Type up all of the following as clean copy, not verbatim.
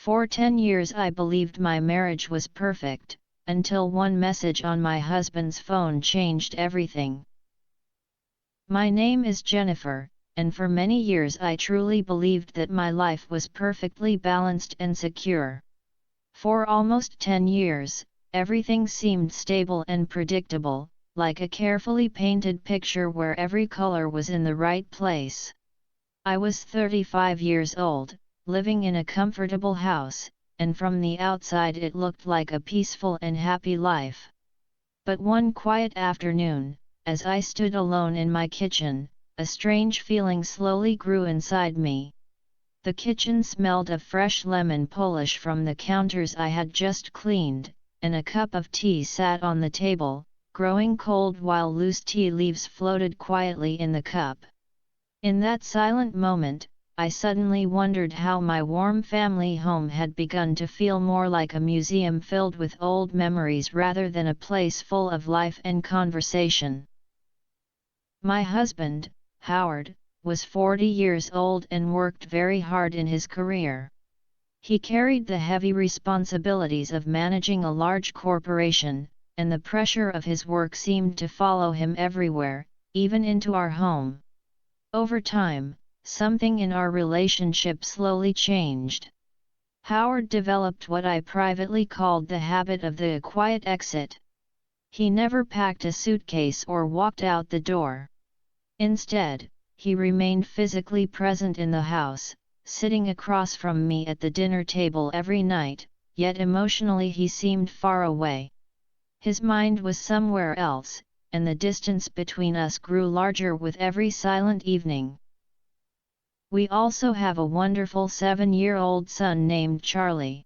For 10 years I believed my marriage was perfect, until one message on my husband's phone changed everything. My name is Jennifer, and for many years I truly believed that my life was perfectly balanced and secure. For almost 10 years, everything seemed stable and predictable, like a carefully painted picture where every color was in the right place. I was 35 years old, living in a comfortable house, and from the outside it looked like a peaceful and happy life. But one quiet afternoon, as I stood alone in my kitchen, a strange feeling slowly grew inside me. The kitchen smelled of fresh lemon polish from the counters I had just cleaned, and a cup of tea sat on the table, growing cold while loose tea leaves floated quietly in the cup. In that silent moment, I suddenly wondered how my warm family home had begun to feel more like a museum filled with old memories rather than a place full of life and conversation. My husband, Howard, was 40 years old and worked very hard in his career. He carried the heavy responsibilities of managing a large corporation, and the pressure of his work seemed to follow him everywhere, even into our home. Over time, something in our relationship slowly changed. Howard developed what I privately called the habit of the quiet exit. He never packed a suitcase or walked out the door. Instead, he remained physically present in the house, sitting across from me at the dinner table every night, yet emotionally he seemed far away. His mind was somewhere else, and the distance between us grew larger with every silent evening. We also have a wonderful 7-year-old son named Charlie.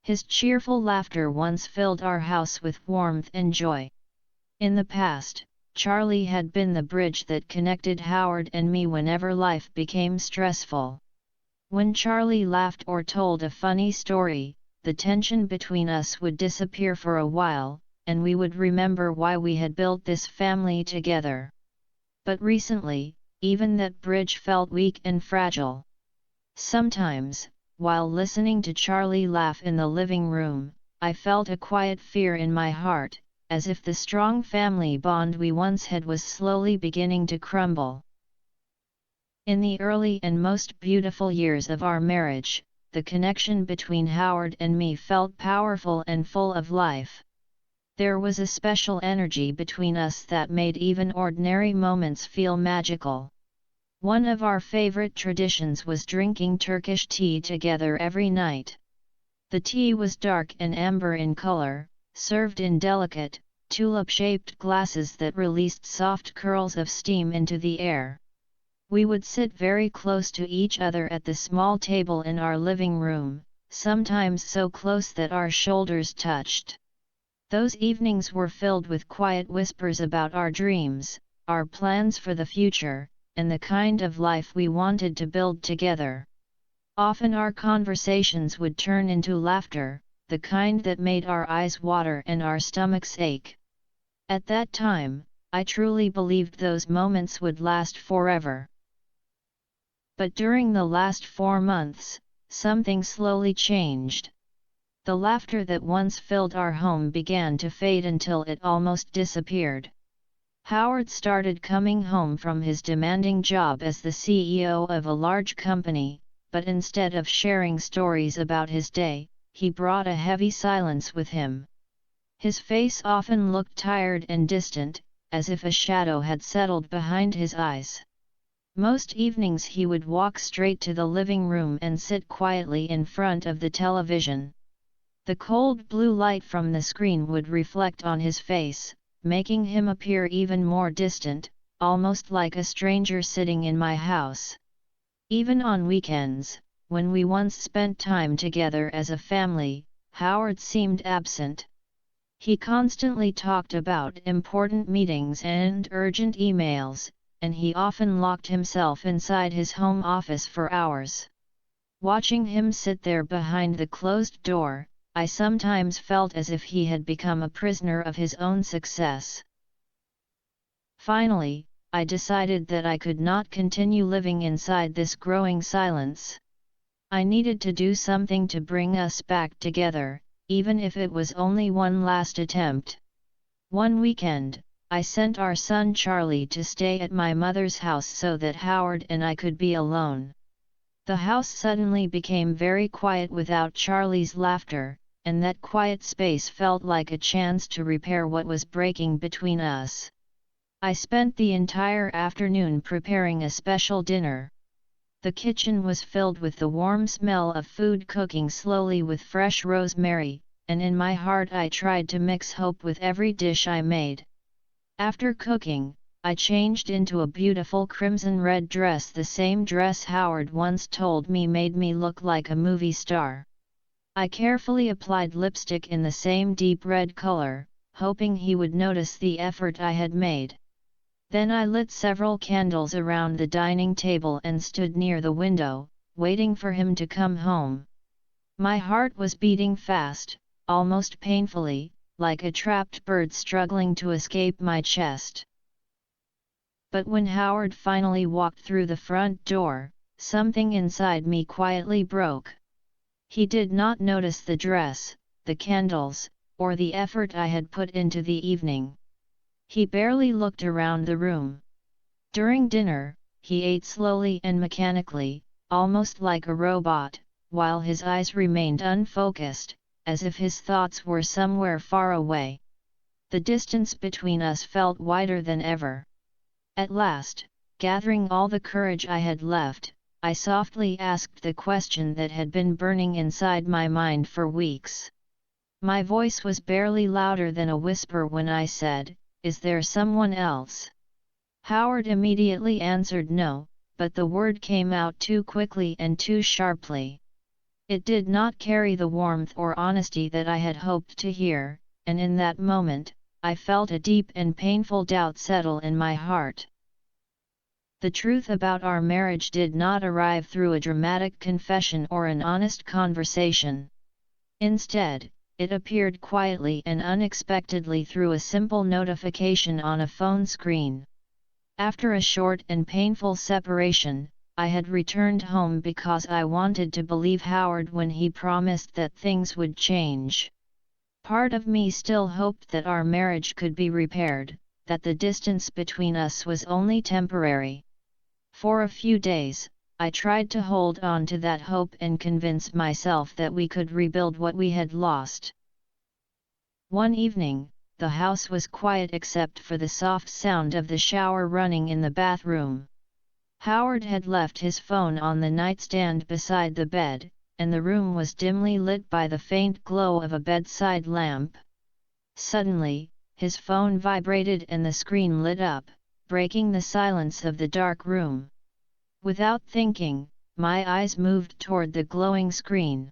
His cheerful laughter once filled our house with warmth and joy. In the past, Charlie had been the bridge that connected Howard and me whenever life became stressful. When Charlie laughed or told a funny story, the tension between us would disappear for a while, and we would remember why we had built this family together. But recently, even that bridge felt weak and fragile. Sometimes, while listening to Charlie laugh in the living room, I felt a quiet fear in my heart, as if the strong family bond we once had was slowly beginning to crumble. In the early and most beautiful years of our marriage, the connection between Howard and me felt powerful and full of life. There was a special energy between us that made even ordinary moments feel magical. One of our favorite traditions was drinking Turkish tea together every night. The tea was dark and amber in color, served in delicate, tulip-shaped glasses that released soft curls of steam into the air. We would sit very close to each other at the small table in our living room, sometimes so close that our shoulders touched. Those evenings were filled with quiet whispers about our dreams, our plans for the future, and the kind of life we wanted to build together. Often our conversations would turn into laughter, the kind that made our eyes water and our stomachs ache. At that time, I truly believed those moments would last forever. But during the last 4 months, something slowly changed. The laughter that once filled our home began to fade until it almost disappeared. Howard started coming home from his demanding job as the CEO of a large company, but instead of sharing stories about his day, he brought a heavy silence with him. His face often looked tired and distant, as if a shadow had settled behind his eyes. Most evenings he would walk straight to the living room and sit quietly in front of the television. The cold blue light from the screen would reflect on his face, making him appear even more distant, almost like a stranger sitting in my house. Even on weekends, when we once spent time together as a family, Howard seemed absent. He constantly talked about important meetings and urgent emails, and he often locked himself inside his home office for hours. Watching him sit there behind the closed door, I sometimes felt as if he had become a prisoner of his own success. Finally, I decided that I could not continue living inside this growing silence. I needed to do something to bring us back together, even if it was only one last attempt. One weekend, I sent our son Charlie to stay at my mother's house so that Howard and I could be alone. The house suddenly became very quiet without Charlie's laughter, and that quiet space felt like a chance to repair what was breaking between us. I spent the entire afternoon preparing a special dinner. The kitchen was filled with the warm smell of food cooking slowly with fresh rosemary, and in my heart I tried to mix hope with every dish I made. After cooking, I changed into a beautiful crimson-red dress, the same dress Howard once told me made me look like a movie star. I carefully applied lipstick in the same deep red color, hoping he would notice the effort I had made. Then I lit several candles around the dining table and stood near the window, waiting for him to come home. My heart was beating fast, almost painfully, like a trapped bird struggling to escape my chest. But when Howard finally walked through the front door, something inside me quietly broke. He did not notice the dress, the candles, or the effort I had put into the evening. He barely looked around the room. During dinner, he ate slowly and mechanically, almost like a robot, while his eyes remained unfocused, as if his thoughts were somewhere far away. The distance between us felt wider than ever. At last, gathering all the courage I had left, I softly asked the question that had been burning inside my mind for weeks. My voice was barely louder than a whisper when I said, "Is there someone else?" Howard immediately answered no, but the word came out too quickly and too sharply. It did not carry the warmth or honesty that I had hoped to hear, and in that moment, I felt a deep and painful doubt settle in my heart. The truth about our marriage did not arrive through a dramatic confession or an honest conversation. Instead, it appeared quietly and unexpectedly through a simple notification on a phone screen. After a short and painful separation, I had returned home because I wanted to believe Howard when he promised that things would change. Part of me still hoped that our marriage could be repaired, that the distance between us was only temporary. For a few days, I tried to hold on to that hope and convince myself that we could rebuild what we had lost. One evening, the house was quiet except for the soft sound of the shower running in the bathroom. Howard had left his phone on the nightstand beside the bed, and the room was dimly lit by the faint glow of a bedside lamp. Suddenly, his phone vibrated and the screen lit up, breaking the silence of the dark room. Without thinking, my eyes moved toward the glowing screen.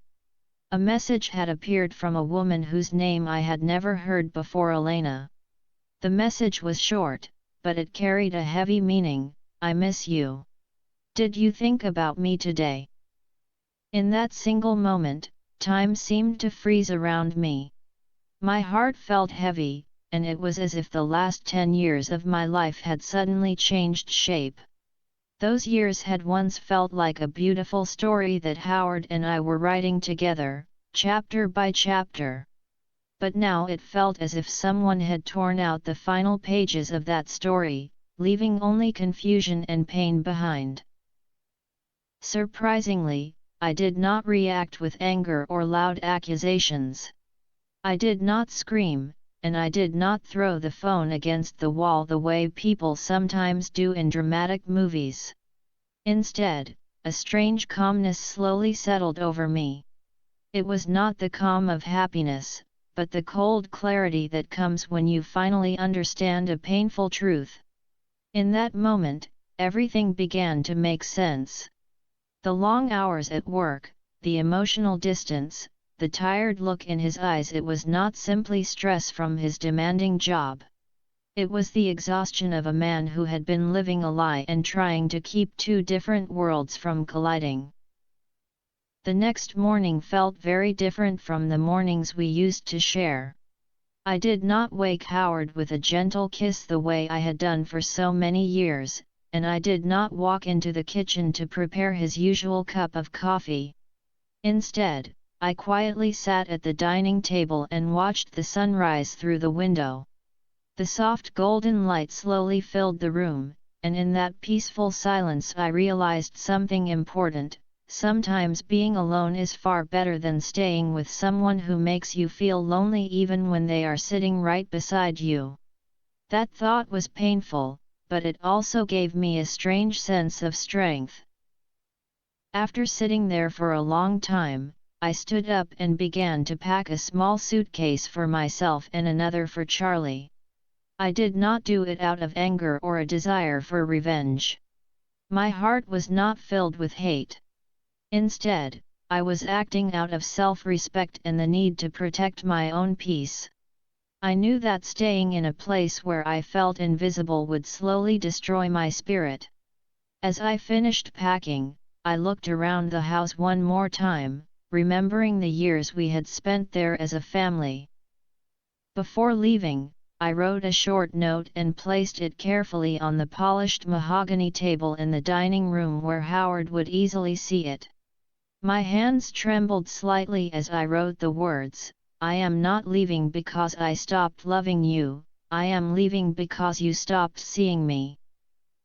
A message had appeared from a woman whose name I had never heard before, Elena. The message was short, but it carried a heavy meaning. "I miss you. Did you think about me today?" In that single moment, time seemed to freeze around me. My heart felt heavy, and it was as if the last 10 years of my life had suddenly changed shape. Those years had once felt like a beautiful story that Howard and I were writing together, chapter by chapter. But now it felt as if someone had torn out the final pages of that story, leaving only confusion and pain behind. Surprisingly, I did not react with anger or loud accusations. I did not scream, and I did not throw the phone against the wall the way people sometimes do in dramatic movies. Instead, a strange calmness slowly settled over me. It was not the calm of happiness, but the cold clarity that comes when you finally understand a painful truth. In that moment, everything began to make sense. The long hours at work, the emotional distance, the tired look in his eyes, it was not simply stress from his demanding job. It was the exhaustion of a man who had been living a lie and trying to keep two different worlds from colliding. The next morning felt very different from the mornings we used to share. I did not wake Howard with a gentle kiss the way I had done for so many years, and I did not walk into the kitchen to prepare his usual cup of coffee. Instead, I quietly sat at the dining table and watched the sunrise through the window. The soft golden light slowly filled the room, and in that peaceful silence I realized something important. Sometimes being alone is far better than staying with someone who makes you feel lonely even when they are sitting right beside you. That thought was painful, but it also gave me a strange sense of strength. After sitting there for a long time, I stood up and began to pack a small suitcase for myself and another for Charlie. I did not do it out of anger or a desire for revenge. My heart was not filled with hate. Instead, I was acting out of self-respect and the need to protect my own peace. I knew that staying in a place where I felt invisible would slowly destroy my spirit. As I finished packing, I looked around the house one more time, remembering the years we had spent there as a family. Before leaving, I wrote a short note and placed it carefully on the polished mahogany table in the dining room where Howard would easily see it. My hands trembled slightly as I wrote the words, "I am not leaving because I stopped loving you, I am leaving because you stopped seeing me."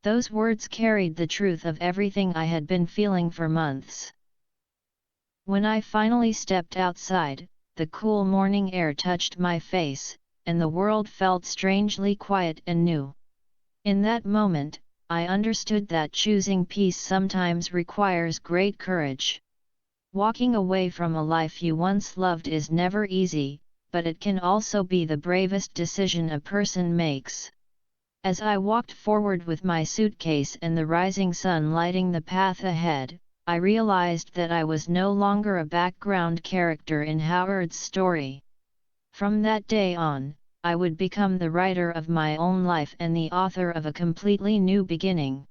Those words carried the truth of everything I had been feeling for months. When I finally stepped outside, the cool morning air touched my face, and the world felt strangely quiet and new. In that moment, I understood that choosing peace sometimes requires great courage. Walking away from a life you once loved is never easy, but it can also be the bravest decision a person makes. As I walked forward with my suitcase and the rising sun lighting the path ahead, I realized that I was no longer a background character in Howard's story. From that day on, I would become the writer of my own life and the author of a completely new beginning.